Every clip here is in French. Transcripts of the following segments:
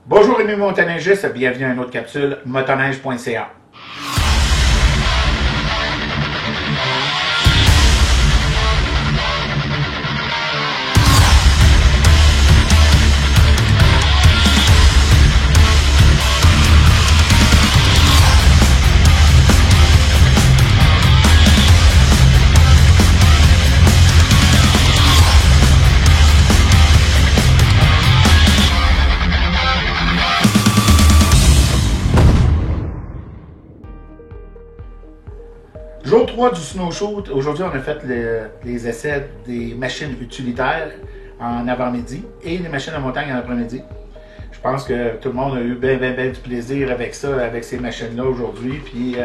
Bonjour Rémi Montaneigiste, bienvenue à une autre capsule motoneige.ca. Jour 3 du snow shoot. Aujourd'hui, on a fait les essais des machines utilitaires en avant-midi et les machines à montagne en après-midi. Je pense que tout le monde a eu bien du plaisir avec ça, avec ces machines-là aujourd'hui. Puis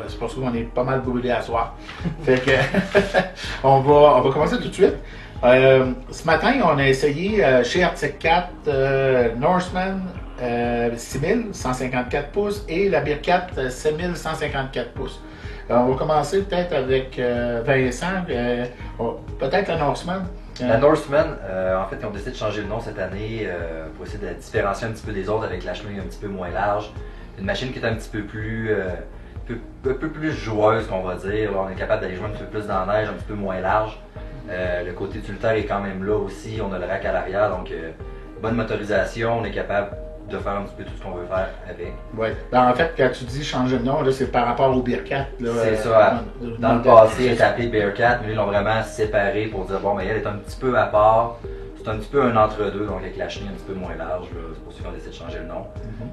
c'est pour ça qu'on est pas mal brûlés à soir. Fait que on va commencer tout de suite. Ce matin, on a essayé chez Arctic 4 Norseman 6154 pouces et la Bearcat 7154 pouces. On va commencer peut-être avec Vincent, peut-être la Norseman. La Norseman, en fait, ils ont décidé de changer le nom cette année pour essayer de différencier un petit peu des autres avec la chenille un petit peu moins large. Une machine qui est un petit peu plus, un peu plus joueuse, qu'on va dire. Là, on est capable d'aller jouer un petit peu plus dans la neige, un petit peu moins large. Le côté utilitaire est quand même là aussi. On a le rack à l'arrière, donc bonne motorisation. On est capable de faire un petit peu tout ce qu'on veut faire avec. Oui. Ben, en fait, quand tu dis changer de nom, c'est par rapport au Bearcat. C'est ça. Dans le passé, elle était appelée Bearcat, mais ils l'ont vraiment séparé pour dire bon, mais elle est un petit peu à part. C'est un petit peu un entre-deux, donc avec la chenille un petit peu moins large. C'est pour ça qu'on décide de changer le nom.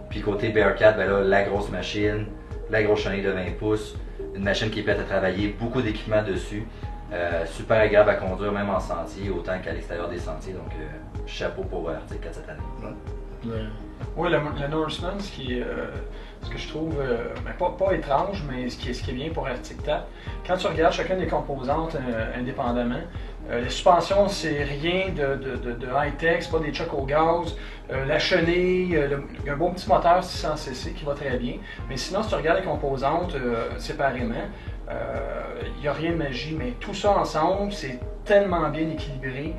Puis côté Bearcat, ben là, la grosse machine, la grosse chenille de 20 pouces, une machine qui est prête à travailler, beaucoup d'équipements dessus. Super agréable à conduire, même en sentier, autant qu'à l'extérieur des sentiers. Donc, chapeau pour Arctic 4 cette année. Oui, la Norseman, ce que je trouve, pas étrange, mais ce qui est bien pour Arctic 4, quand tu regardes chacune des composantes indépendamment, les suspensions, c'est rien de high-tech, c'est pas des chocs au gaz. La chenille, il y a un bon petit moteur 600cc qui va très bien. Mais sinon, si tu regardes les composantes séparément, il n'y a rien de magie, mais tout ça ensemble, c'est tellement bien équilibré,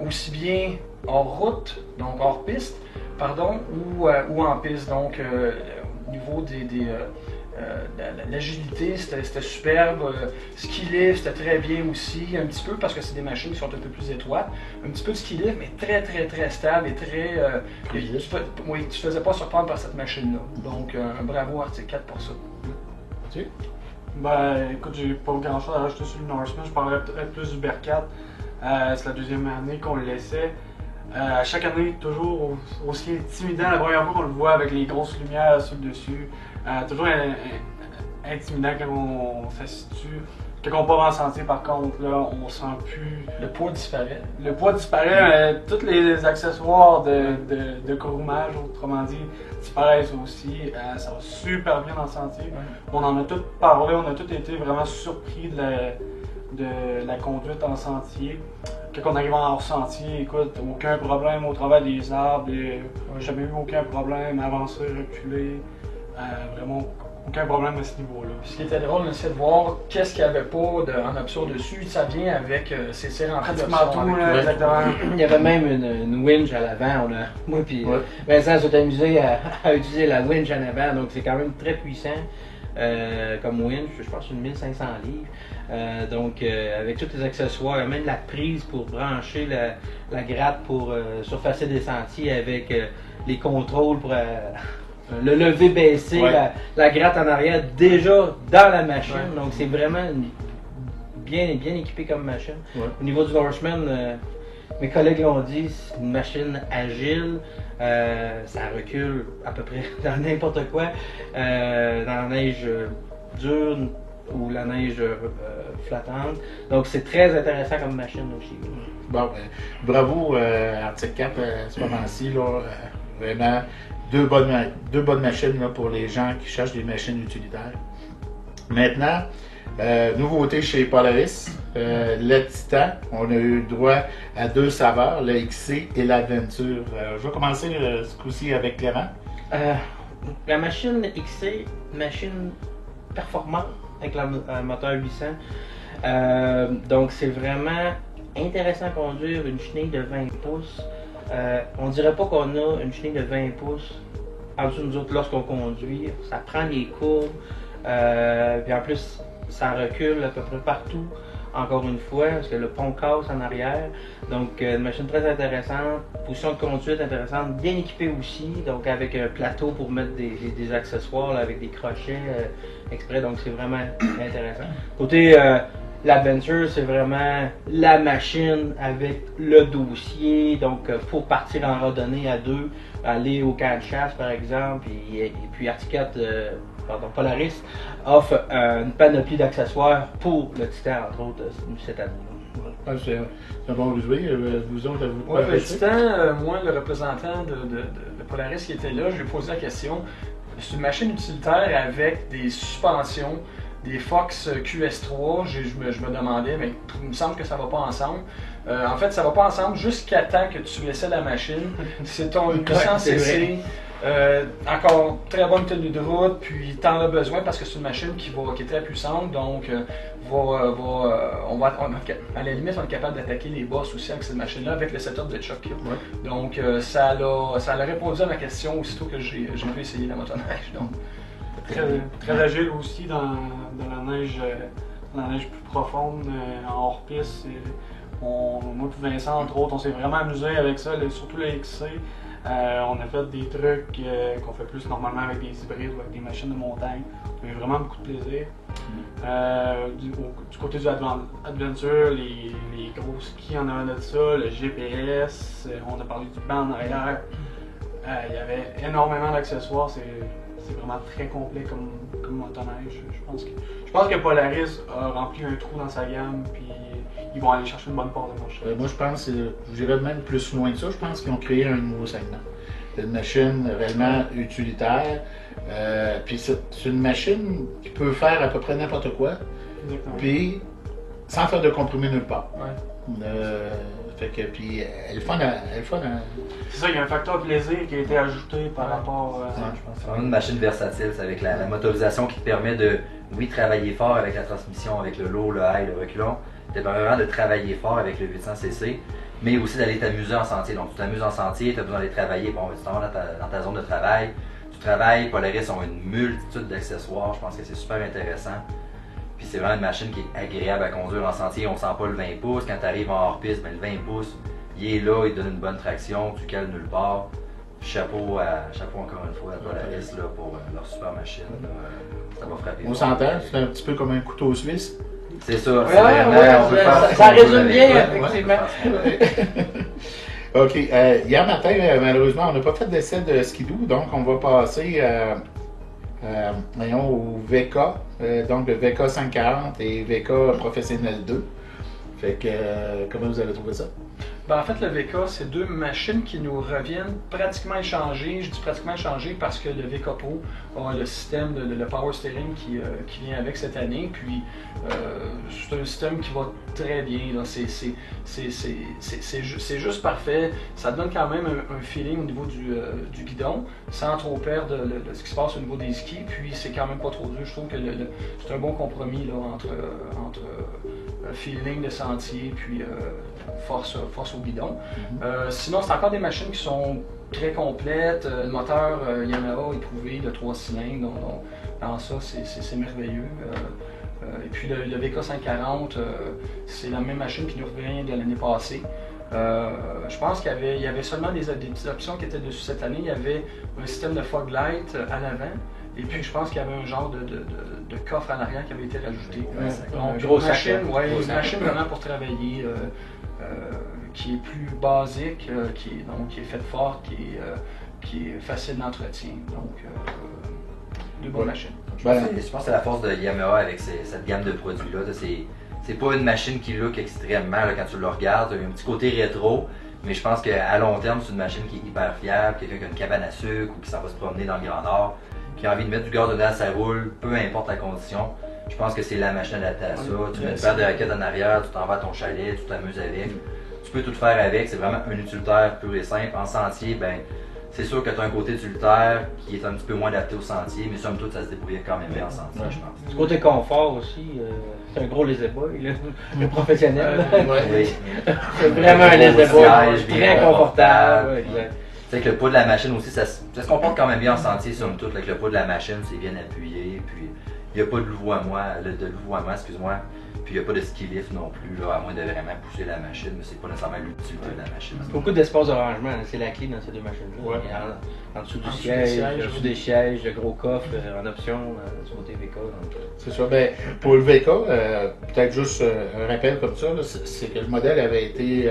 aussi bien hors route, donc hors piste, pardon, ou en piste. Donc, au niveau de l'agilité, c'était superbe. Ski lift, c'était très bien aussi, un petit peu, parce que c'est des machines qui sont un peu plus étroites. Un petit peu de ski lift, mais très stable et très... oui, tu ne faisais pas surprendre par cette machine-là. Donc, bravo Arctic 4 pour ça. Tu? Ben, écoute, j'ai pas grand chose à rajouter sur le Norseman. Je parlerais peut-être plus du Bearcat. C'est la deuxième année qu'on le laissait. Chaque année, toujours aussi intimidant. La première fois qu'on le voit avec les grosses lumières sur le dessus, toujours intimidant quand on s'assied. Quand on part en sentier, par contre, là, on sent plus. Le poids disparaît. Le poids disparaît. Tous les accessoires de courroumage, autrement dit, disparaissent aussi. Ça va super bien dans le sentier. On en a tous parlé, on a tous été vraiment surpris de la conduite en sentier. Quand on arrive en hors-sentier, écoute, aucun problème au travers des arbres, jamais eu aucun problème, avancer, reculer, vraiment aucun problème à ce niveau-là. Ce qui était drôle, c'est de voir qu'est-ce qu'il n'y avait pas en option dessus. Ça vient avec ces serres en Il y avait même une winch à l'avant. Moi puis Vincent s'est amusé à utiliser la winch en avant, donc c'est quand même très puissant. Comme winch, je pense une 1500 livres. Donc avec tous les accessoires, même la prise pour brancher la gratte pour surfacer des sentiers avec les contrôles pour le lever baisser, la gratte en arrière déjà dans la machine. Donc c'est vraiment bien équipé comme machine. Au niveau du Norseman, mes collègues l'ont dit, c'est une machine agile. Ça recule à peu près dans n'importe quoi, dans la neige dure ou la neige flottante. Donc c'est très intéressant comme machine aussi. Bon, bravo Arctic 4 ce moment-ci, vraiment deux bonnes machines là, pour les gens qui cherchent des machines utilitaires. Maintenant, nouveauté chez Polaris, le Titan, on a eu droit à deux saveurs, le XC et l'Adventure. Je vais commencer ce coup-ci avec Clément. La machine XC, machine performante avec un moteur 800. Donc c'est vraiment intéressant à conduire, une chenille de 20 pouces. On dirait pas qu'on a une chenille de 20 pouces en dessous de nous autres lorsqu'on conduit. Ça prend les courbes. Puis en plus, ça recule à peu près partout. Encore une fois, parce que le pont casse en arrière. Donc, une machine très intéressante. Position de conduite intéressante. Bien équipée aussi. Donc, avec un plateau pour mettre des accessoires là, avec des crochets exprès. Donc, c'est vraiment intéressant. Côté l'Adventure, c'est vraiment la machine avec le dossier. Donc, pour partir en randonnée à deux, aller au camp de chasse par exemple. Et puis, Arctic Polaris offre une panoplie d'accessoires pour le Titan, entre autres, cette année. Ah, c'est un bon résumé. Vous autres, vous le Titan, moi, le représentant de Polaris qui était là, je lui ai posé la question. C'est une machine utilitaire avec des suspensions, des Fox QS3. Je me demandais, mais il me semble que ça va pas ensemble. En fait, ça va pas ensemble jusqu'à temps que tu essaies la machine. C'est ton 800cc. Encore très bonne tenue de route, puis t'en as besoin parce que c'est une machine qui est très puissante, donc à la limite on est capable d'attaquer les boss aussi avec cette machine-là, avec le setup de Chuck. Ouais. Donc ça a répondu à ma question aussitôt que j'ai pu essayer la motoneige. Donc. Très agile aussi dans la neige plus profonde, en hors-piste. Moi et Vincent, entre autres, on s'est vraiment amusé avec ça, surtout le XC. On a fait des trucs qu'on fait plus normalement avec des hybrides ou avec des machines de montagne. On a eu vraiment beaucoup de plaisir. Du côté du Adventure, les gros skis en avant de ça, le GPS, on a parlé du banc en arrière. Il y avait énormément d'accessoires. C'est vraiment très complet comme motoneige. Je pense que Polaris a rempli un trou dans sa gamme, puis ils vont aller chercher une bonne part de marché. Moi, je pense, je dirais même plus loin que ça, je pense qu'ils ont créé un nouveau segment. C'est une machine réellement utilitaire. Puis c'est une machine qui peut faire à peu près n'importe quoi. Exactement. Puis sans faire de compromis nulle part. Ouais. Fait que, puis elle est fun. C'est ça, il y a un facteur plaisir qui a été ajouté par rapport à. Je pense. C'est vraiment une machine versatile, c'est avec la motorisation qui te permet de, oui, travailler fort avec la transmission, avec le low, le high, le reculon. Tu permet vraiment de travailler fort avec le 800cc, mais aussi d'aller t'amuser en sentier. Donc tu t'amuses en sentier, tu as besoin d'aller travailler. Bon, tu t'en vas dans ta zone de travail. Tu travailles, Polaris ont une multitude d'accessoires. Je pense que c'est super intéressant. Puis c'est vraiment une machine qui est agréable à conduire en sentier. On sent pas le 20 pouces. Quand tu arrives en hors-piste, ben, le 20 pouces, il est là, il te donne une bonne traction, tu cales nulle part. Chapeau encore une fois à Polaris là, pour leur super machine. Ça va frapper. On s'entend, c'est un petit peu comme un couteau suisse. C'est ça, c'est vraiment, on peut faire ça résume bien, effectivement. OK. Hier matin, malheureusement, on n'a pas fait d'essai de skidoo, donc on va passer au VK, donc le VK 540 et VK Professionnel 2. Fait que, comment vous avez trouvé ça? Ben, en fait, le VK, c'est deux machines qui nous reviennent pratiquement échangées. Je dis pratiquement échangées parce que le VK Pro a le système, le Power Steering qui vient avec cette année. Puis, c'est un système qui va très bien. C'est juste parfait. Ça donne quand même un feeling au niveau du guidon, sans trop perdre ce qui se passe au niveau des skis. Puis, c'est quand même pas trop dur. Je trouve que c'est un bon compromis là, entre feeling de sentier puis force au guidon. Sinon, c'est encore des machines qui sont très complètes. Le moteur Yamaha éprouvé de 3 cylindres, donc dans ça, c'est merveilleux. Et puis le VK 540, c'est la même machine qui nous revient de l'année passée. Je pense qu'il y avait seulement des petites options qui étaient dessus cette année. Il y avait un système de fog light à l'avant. Et puis je pense qu'il y avait un genre de coffre en arrière qui avait été rajouté. Donc une machine vraiment pour travailler, qui est plus basique, qui est faite forte, qui est facile d'entretien. Donc deux bonnes machines. Je pense que c'est la force de Yamaha avec cette gamme de produits-là. C'est pas une machine qui look extrêmement là, quand tu le regardes. Il y a un petit côté rétro. Mais je pense qu'à long terme, c'est une machine qui est hyper fiable. Quelqu'un qui a une cabane à sucre ou qui s'en va se promener dans le Grand Nord, qui a envie de mettre du gaz dedans, ça roule, peu importe la condition. Je pense que c'est la machine adaptée à ça. Tu mets une paire de raquettes en arrière, tu t'en vas à ton chalet, tu t'amuses avec. Tu peux tout faire avec, c'est vraiment un utilitaire pur et simple. En sentier, ben, C'est sûr que tu as un côté utilitaire qui est un petit peu moins adapté au sentier, mais somme toute, ça se débrouille quand même bien en sentier, je pense. Du côté confort aussi, c'est un gros lazy boy, le professionnel. Oui. C'est vraiment un lazy boy, très confortable. Tu sais que le poids de la machine aussi, ça se comporte quand même bien en sentier, somme toute. Avec le poids de la machine, c'est bien appuyé, puis il n'y a pas de louvoiement, excuse-moi. Puis il n'y a pas de ski lift non plus, là, à moins de vraiment pousser la machine, mais c'est pas nécessairement l'utilité de la machine. Beaucoup d'espace de rangement, c'est la clé dans ces deux machines-là. Ouais. En dessous du siège, en dessous des sièges, le gros coffre en option sur côté VK. C'est ça. Ben, pour le VK, peut-être juste un rappel comme ça, c'est que le modèle avait été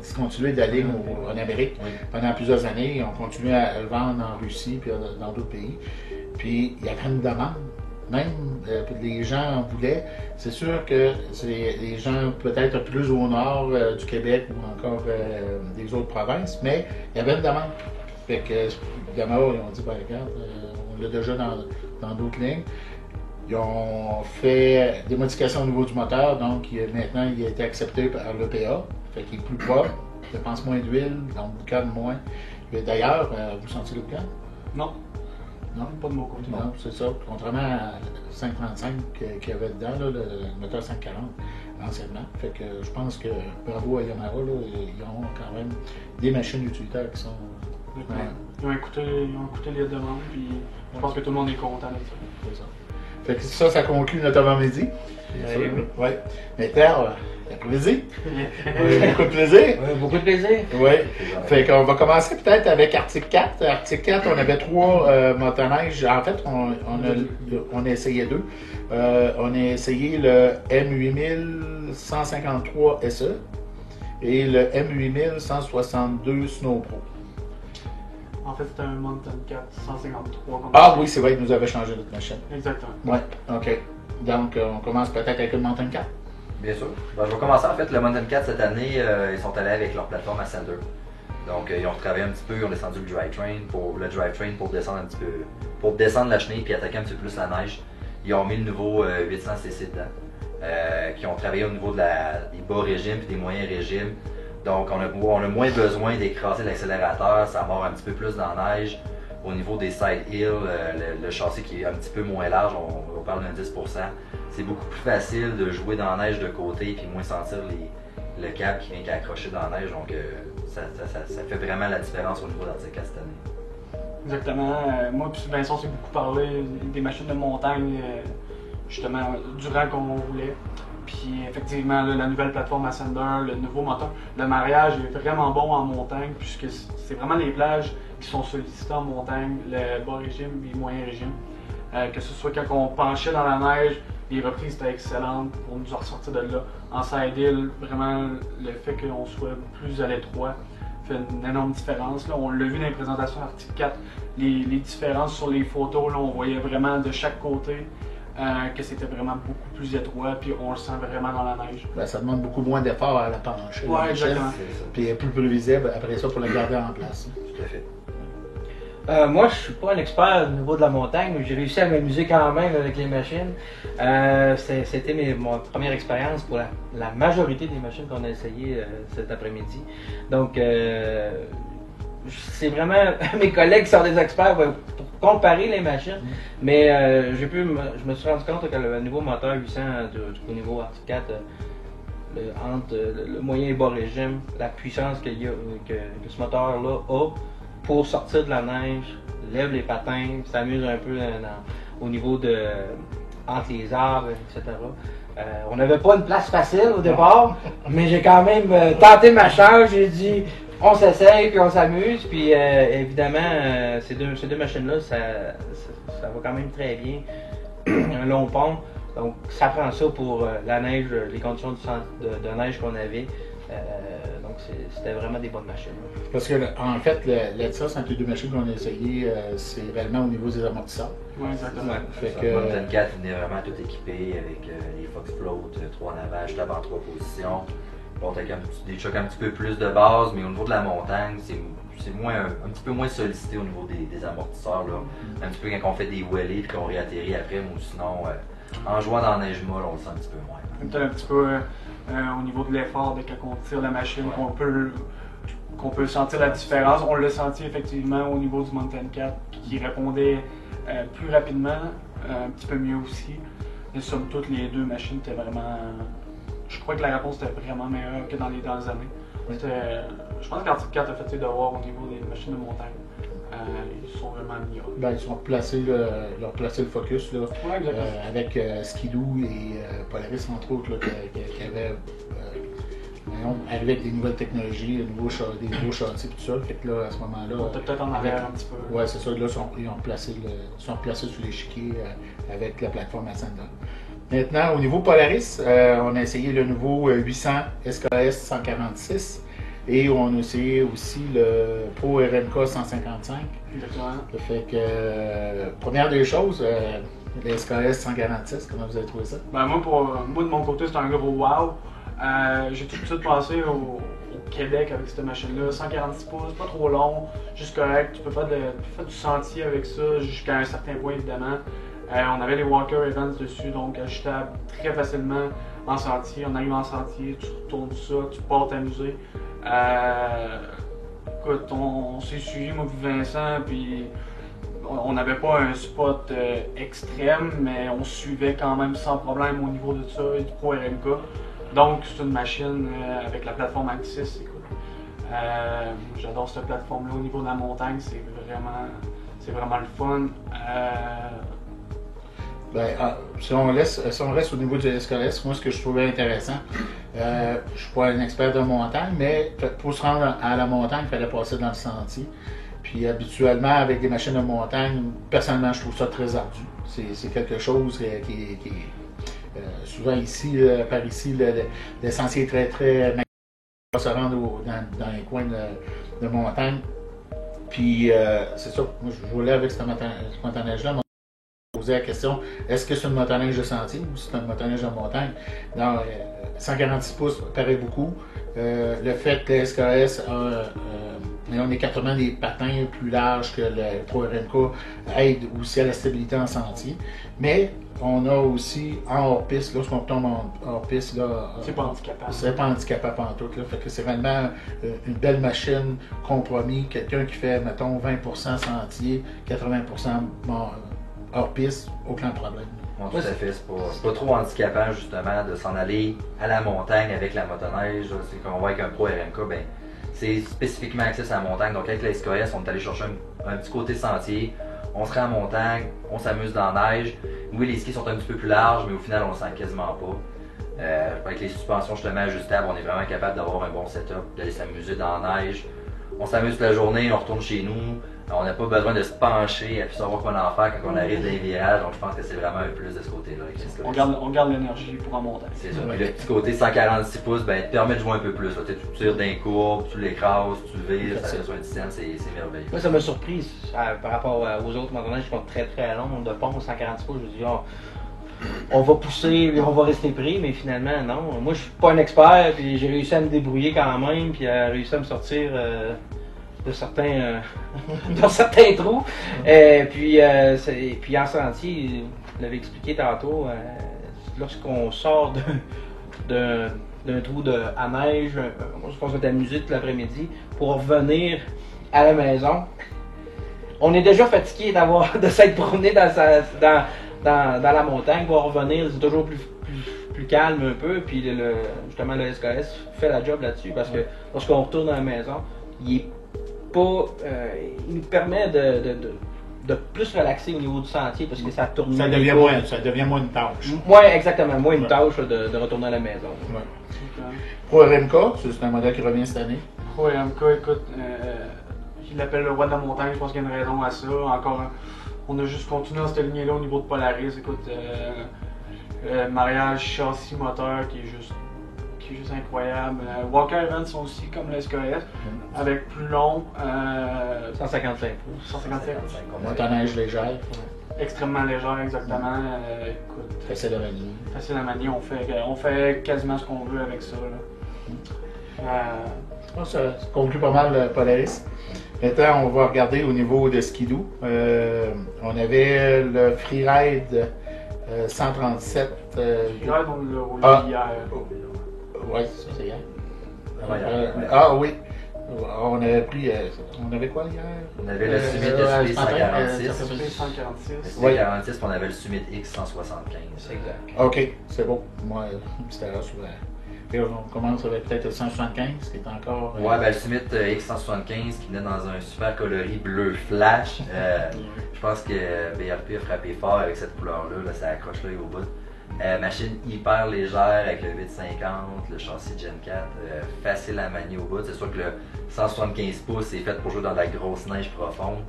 discontinué de la ligne en Amérique pendant plusieurs années. On continuait à le vendre en Russie et dans d'autres pays. Puis il y avait une demande. Même les gens en voulaient. C'est sûr que c'est les gens peut-être plus au nord du Québec ou encore des autres provinces, mais il y avait une demande. Fait que, évidemment, ils ont dit, ben, regarde, on l'a déjà dans d'autres lignes. Ils ont fait des modifications au niveau du moteur, donc maintenant il a été accepté par l'EPA. Fait qu'il est plus propre, il dépense moins d'huile, donc boucan moins. D'ailleurs, vous sentez le boucan? Non. Non, pas de mon côté. Non, c'est ça. Contrairement à 535 qu'il y avait dedans, là, le moteur 540 anciennement. Fait que je pense que bravo à Yamaha, là, ils ont quand même des machines utilitaires qui sont. Ouais. Ils ont écouté les demandes, puis je pense que tout le monde est content de ça. C'est ça. Fait que ça conclut notre avant-midi. Oui. Maintenant, l'après-midi. Beaucoup de plaisir. Beaucoup de plaisir. Oui. Fait qu'on va commencer peut-être avec Arctic 4. Arctic 4, on avait 3 motoneiges. En fait, on a essayé 2. On a essayé le M8153 SE et le M8162 Snow Pro. En fait, c'était un Mountain 4 153. Ah oui, c'est vrai, ils nous avaient changé notre machine. Exactement. Oui, OK. Donc, on commence peut-être avec le Mountain 4. Bien sûr. Ben, je vais commencer en fait. Le Mountain 4 cette année, ils sont allés avec leur plateforme Ascender. Donc, ils ont retravaillé un petit peu, ils ont descendu le drivetrain pour descendre un petit peu, pour descendre la chenille puis attaquer un petit peu plus la neige. Ils ont mis le nouveau 800cc dedans, qui ont travaillé au niveau des bas régimes et des moyens régimes. Donc, on a moins besoin d'écraser l'accélérateur, ça mord un petit peu plus dans la neige. Au niveau des side hills, le châssis qui est un petit peu moins large, on parle d'un 10%. C'est beaucoup plus facile de jouer dans la neige de côté et moins sentir le câble qui vient accrocher dans la neige. Donc, ça fait vraiment la différence au niveau d'Arctic cette année. Exactement. Moi et Vincent s'est beaucoup parlé des machines de montagne, justement, durant qu'on roulait. Puis effectivement, là, la nouvelle plateforme Ascender, le nouveau moteur, le mariage est vraiment bon en montagne puisque c'est vraiment les plages qui sont sollicitées en montagne, le bas régime et le moyen régime. Que ce soit quand on penchait dans la neige, les reprises étaient excellentes pour nous ressortir de là. En side hill, vraiment le fait qu'on soit plus à l'étroit fait une énorme différence. Là, on l'a vu dans les présentations Arctic 4, les différences sur les photos, là, on voyait vraiment de chaque côté. Que c'était vraiment beaucoup plus étroit, puis on le sent vraiment dans la neige. Ben, ça demande beaucoup moins d'efforts à la pencher. Oui, exactement. Puis elle est plus visible après ça pour le garder en place. Tout à fait. Moi, je suis pas un expert au niveau de la montagne, mais j'ai réussi à m'amuser quand même avec les machines. C'était ma première expérience pour la majorité des machines qu'on a essayées cet après-midi. Donc, c'est vraiment mes collègues qui sont des experts pour comparer les machines, mais je me suis rendu compte que le nouveau moteur 800 au niveau Arctic 4, entre le moyen et bas régime, la puissance que ce moteur-là a pour sortir de la neige, lève les patins, s'amuse un peu au niveau entre les arbres, etc. On n'avait pas une place facile au départ, mais j'ai quand même tenté ma chance, j'ai dit on s'essaye puis on s'amuse, puis évidemment ces deux machines-là, ça va quand même très bien, un long pont, donc ça prend ça pour la neige, les conditions de neige qu'on avait, donc c'était vraiment des bonnes machines. Parce que en fait, la différence entre les deux machines qu'on a essayées, c'est réellement au niveau des amortisseurs. Oui, exactement. Le Mountain 4 venait vraiment tout équipé avec les Fox Float, 3 navages, table en 3 positions. Bon, avec des chocs un petit peu plus de base, mais au niveau de la montagne, c'est un petit peu moins sollicité au niveau des amortisseurs. Là. Un petit peu quand on fait des wheelies et qu'on réatterrit après, ou sinon, en jouant dans la neige molle, on le sent un petit peu moins. Peut-être un petit peu au niveau de l'effort de quand on tire la machine, qu'on peut sentir la différence. On l'a senti effectivement au niveau du Mountain 4 qui répondait plus rapidement, un petit peu mieux aussi. Et somme toute, les deux machines étaient vraiment. Je crois que la réponse était vraiment meilleure que dans les dernières années. Je pense qu'Arctic 4 a fait ses devoirs au niveau des machines de montagne. Ils sont vraiment améliorés. Ben, ils ont placé le focus là, avec Skidoo et Polaris, entre autres, là, qui avaient arrivé avec des nouvelles technologies, des nouveaux châssis et tout ça. Fait que là, à ce moment-là. On était peut-être en arrière un petit peu. Ouais, c'est ça. Là, ils sont placés sur l'échiquier avec la plateforme Ascendant. Maintenant, au niveau Polaris, on a essayé le nouveau 800 SKS 146 et on a essayé aussi le Pro RMK 155. Exactement. Ça fait que, première des choses, le SKS 146, comment vous avez trouvé ça? Ben moi, de mon côté, c'est un gros wow. J'ai tout de suite pensé au Québec avec cette machine-là. 146 pouces, pas trop long, juste correct. Tu peux faire du sentier avec ça jusqu'à un certain point, évidemment. On avait les Walker Events dessus, donc ajustables très facilement en sentier. On arrive en sentier, tu retournes ça, tu pars t'amuser. Écoute, on s'est suivi, moi et Vincent, puis on n'avait pas un spot extrême, mais on suivait quand même sans problème au niveau de ça et du Pro RMK. Donc, c'est une machine avec la plateforme Axis. Écoute, j'adore cette plateforme-là au niveau de la montagne, c'est vraiment le fun. Si on reste au niveau du SKS, moi ce que je trouvais intéressant, je ne suis pas un expert de montagne, mais pour se rendre à la montagne, il fallait passer dans le sentier. Puis habituellement, avec des machines de montagne, personnellement, je trouve ça très ardu. C'est quelque chose qui est souvent ici, par ici, le sentier est très très pour se rendre dans les coins de montagne. Puis c'est ça, moi je voulais avec ce motoneige-là. Poser la question, est-ce que c'est une motoneige de sentier ou c'est une motoneige de montagne? Non, 146 pouces paraît beaucoup. Le fait que le SKS on est 80 des patins plus larges que le Pro RMK aide aussi à la stabilité en sentier. Mais on a aussi en hors-piste, lorsqu'on tombe en hors-piste, c'est pas handicapant. C'est pas handicapant pantoute. Fait que c'est vraiment une belle machine, compromis, quelqu'un qui fait, mettons, 20% sentier, 80% hors-piste, aucun problème. Bon, tout à fait, c'est pas trop handicapant justement de s'en aller à la montagne avec la motoneige. C'est qu'on voit avec un Pro RMK, ben, c'est spécifiquement axé à la montagne. Donc avec la SKS, on est allé chercher un petit côté sentier. On se rend en montagne, on s'amuse dans la neige. Oui, les skis sont un petit peu plus larges, mais au final, on le sent quasiment pas. Avec les suspensions justement ajustables, on est vraiment capable d'avoir un bon setup, d'aller s'amuser dans la neige. On s'amuse toute la journée, on retourne chez nous. On n'a pas besoin de se pencher et puis savoir quoi en faire quand on arrive dans les virages. Donc je pense que c'est vraiment un plus de ce côté-là. On garde l'énergie pour en montagne. C'est ça. Puis le petit côté 146 pouces, ben, te permet de jouer un peu plus. Là. Tu tires d'un courbe, tu l'écrases, tu le vires, ça reçoit une dizaine, c'est merveilleux. Moi, ça m'a surpris par rapport aux autres motoneiges qui sont très très longs, de pont 146 pouces. Je me dis, on va pousser, on va rester pris, mais finalement, non. Moi, je suis pas un expert, puis j'ai réussi à me débrouiller quand même, puis à réussir à me sortir de certains trous. Puis en sentier, vous l'avez expliqué tantôt, lorsqu'on sort d'un trou à neige, lorsqu'on se fait amuser toute l'après-midi, pour revenir à la maison, on est déjà fatigué de s'être promené dans la montagne. Pour revenir, c'est toujours plus calme un peu. Puis justement, le SKS fait la job là-dessus, parce que lorsqu'on retourne à la maison, il nous permet de plus relaxer au niveau du sentier, parce que ça tourne. Ça devient moins une tâche. Oui, exactement, moins une tâche de retourner à la maison. Ouais. Pro RMK, c'est un modèle qui revient cette année. Pro RMK, écoute, il l'appelle le roi de la montagne, je pense qu'il y a une raison à ça. On a juste continué dans cette lignée-là au niveau de Polaris. Écoute, mariage châssis-moteur qui est juste incroyable. Walker Events sont aussi comme le SKS, avec plus long. 155 pouces. 155 pouces. Motoneige légère. Extrêmement légère, exactement. Écoute, facile à manier. Facile à manier, on fait quasiment ce qu'on veut avec ça. Je pense que ça conclut pas mal Polaris. Maintenant, on va regarder au niveau de Skidoo. On avait le Freeride 137. Freeride, on l'a hier. Oui, ça c'est hier. Ouais. Ah oui. On avait pris. On avait quoi hier? On avait le Summit SP 146. SP 146. SP 146, puis on avait le Summit X 175. Exact. Ok, c'est bon. Moi, c'était là sur la. Puis on commence avec peut-être le 175 qui est encore. Ouais, ben le Summit X175 qui venait dans un super coloris bleu flash. Je pense que BRP a frappé fort avec cette couleur-là, là, ça accroche l'œil au bout. Machine hyper légère avec le 850, le châssis Gen 4, facile à manier au bout. C'est sûr que le 175 pouces est fait pour jouer dans de la grosse neige profonde.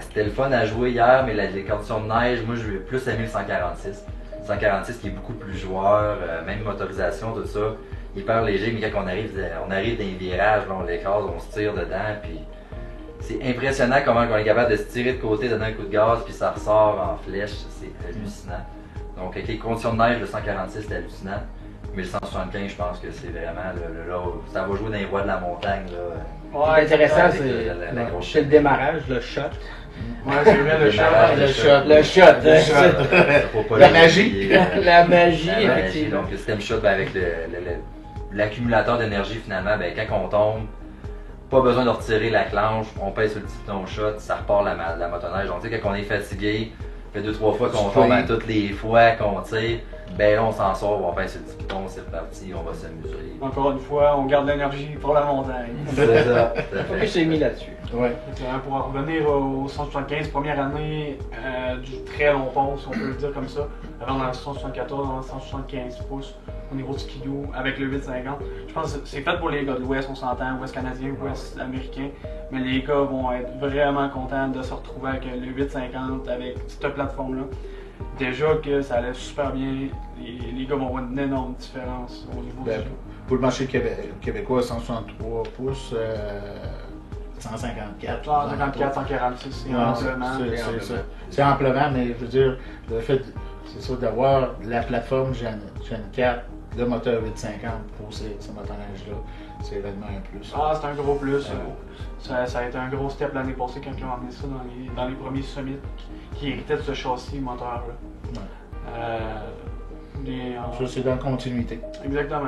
C'était le fun à jouer hier, mais les conditions de neige, moi je vais plus aimer le 146. 146 qui est beaucoup plus joueur, même motorisation, tout ça, hyper léger, mais quand on arrive dans un virage, là, on l'écrase, on se tire dedans, puis c'est impressionnant comment on est capable de se tirer de côté, donner un coup de gaz, puis ça ressort en flèche, c'est hallucinant. Donc avec les conditions de neige, le 146 c'est hallucinant, mais le 175 je pense que c'est vraiment, là, ça va jouer dans les voies de la montagne. Là, Ouais, intéressant, c'est le démarrage, le shot. Ouais, c'est vrai, le shot. Le shot. La magie. La magie, effectivement. Donc le système shot, ben, avec l'accumulateur d'énergie finalement, ben, quand on tombe, pas besoin de retirer la clenche, on pèse sur le petit piton shot, ça repart la motoneige. Donc tu sais, quand on est fatigué, ça fait 2-3 fois qu'on tombe à toutes les fois qu'on tire, ben là on s'en sort, on pèse sur le petit piton, c'est reparti, on va s'amuser. Encore une fois, on garde l'énergie pour la montagne. C'est ça. Faut que j'ai mis là-dessus. Ouais. Pour en revenir au 175, première année du très long pont, si on peut le dire comme ça. Avant dans le 174, dans le 175 pouces au niveau du skidoo avec le 850. Je pense que c'est fait pour les gars de l'Ouest, on s'entend, Ouest canadien, Ouest américain. Mais les gars vont être vraiment contents de se retrouver avec le 850, avec cette plateforme-là. Déjà que ça allait super bien, les gars vont voir une énorme différence au niveau du pour le marché québécois, 163 pouces, 154. 154, 146, c'est amplement. C'est amplement, mais je veux dire, le fait, c'est ça, d'avoir la plateforme Gen 4, le moteur 850 pour ces motoneiges-là, c'est vraiment un plus. Ah, c'est un gros plus. Ça a été un gros step l'année passée quand ils ont amené ça dans les premiers summits qui héritaient de ce châssis moteur-là. Ouais. Ça, c'est dans la continuité. Exactement.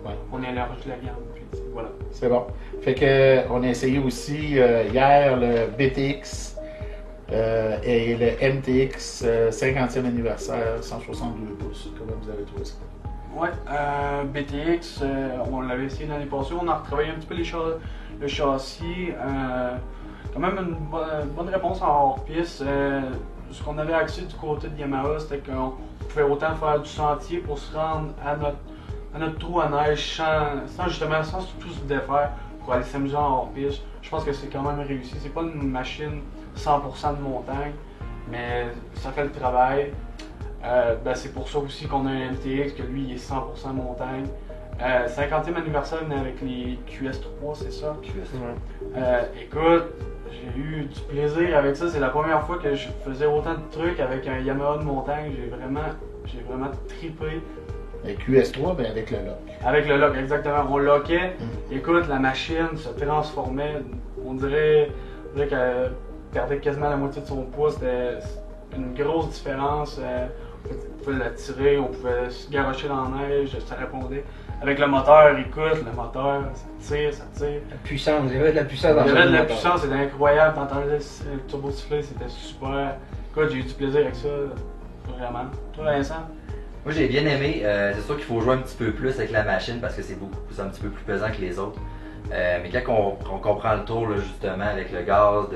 Ouais. On est élargi la gamme, puis voilà. C'est bon. Fait que on a essayé aussi hier le BTX et le MTX 50e anniversaire 162 pouces. Comment vous avez trouvé ça? Ouais, BTX, on l'avait essayé l'année passée, on a retravaillé un petit peu le châssis. Quand même une bonne réponse en hors-piste. Ce qu'on avait axé du côté de Yamaha, c'était qu'on pouvait autant faire du sentier pour se rendre à notre trou à neige sans tout se défaire pour aller s'amuser en hors-piste. Je pense que c'est quand même réussi. C'est pas une machine 100% de montagne, mais ça fait le travail. C'est pour ça aussi qu'on a un MTX, que lui il est 100% montagne. 50e anniversaire venait avec les QS3, c'est ça? QS3. Écoute, j'ai eu du plaisir avec ça. C'est la première fois que je faisais autant de trucs avec un Yamaha de montagne. J'ai vraiment trippé. Le QS3, ben avec le lock. Avec le lock, exactement. On lockait. Écoute, la machine se transformait. On dirait qu'elle perdait quasiment la moitié de son poids. C'était une grosse différence. On pouvait la tirer, on pouvait se garrocher dans la neige, ça répondait. Avec le moteur, écoute, le moteur, ça tire. La puissance, il y avait de la puissance dans le moteur. Il y avait de la moteur. puissance, c'était incroyable. T'entendais le turbo siffler, c'était super. Écoute, j'ai eu du plaisir avec ça, vraiment. Toi, Vincent? Moi j'ai bien aimé, c'est sûr qu'il faut jouer un petit peu plus avec la machine parce que c'est un petit peu plus pesant que les autres. Mais quand on comprend le tour là, justement avec le gaz,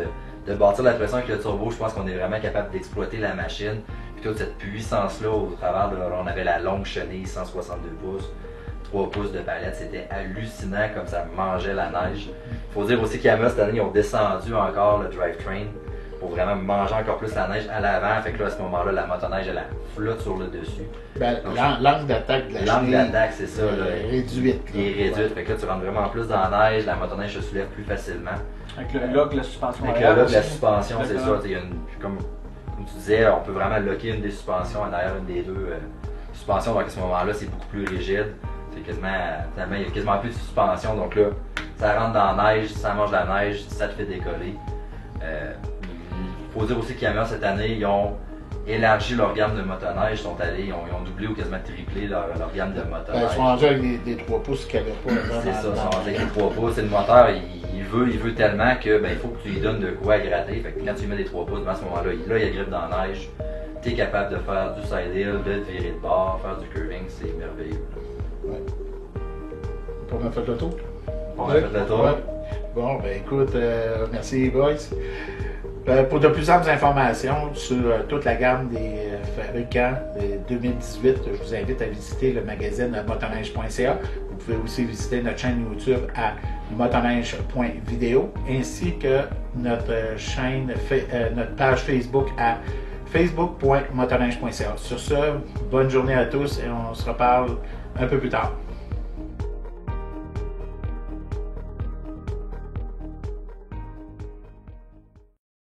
de bâtir la pression avec le turbo, je pense qu'on est vraiment capable d'exploiter la machine. Puis toute cette puissance-là au travers de on avait la longue chenille 162 pouces, 3 pouces de palette, c'était hallucinant comme ça mangeait la neige. Faut dire aussi qu'Yamaha cette année ils ont descendu encore le drivetrain pour vraiment manger encore plus la neige à l'avant. Fait que là à ce moment-là la motoneige elle flotte sur le dessus. L'angle d'attaque de la chenille. L'angle d'attaque c'est ça. Est réduite. Il est réduite. Fait que là tu rentres vraiment plus dans la neige, la motoneige se soulève plus facilement. Avec le lock, la suspension. Avec le lock, la suspension, c'est ça. Il y a comme tu disais, on peut vraiment locker une des suspensions en arrière une des deux suspensions. Donc à ce moment-là, c'est beaucoup plus rigide. C'est finalement, il n'y a quasiment plus de suspension. Donc là, ça rentre dans la neige, ça mange la neige, ça te fait décoller. Il faut dire aussi qu'Yamaha cette année, ils ont élargi leur gamme de motoneige, ils ont doublé ou quasiment triplé leur gamme de motoneige. Ils sont rendus avec des 3 pouces qu'il n'y avait pas. C'est ça, ils sont rendus avec les 3 pouces. Et le moteur, il veut tellement que il faut que tu lui donnes de quoi gratter. Fait que quand tu lui mets des 3 pouces, à ce moment-là, il agrippe dans la neige. Tu es capable de faire du side hill, de te virer de bord, faire du curving, c'est merveilleux. Ouais. On a fait le tour. On a fait le tour. Ouais. Bon, écoute, merci boys. Pour de plus amples informations sur toute la gamme des fabricants de 2018, je vous invite à visiter le magazine motoneige.ca. Vous pouvez aussi visiter notre chaîne YouTube à motoneige.video ainsi que notre notre page Facebook à facebook.motoneige.ca. Sur ce, bonne journée à tous et on se reparle un peu plus tard.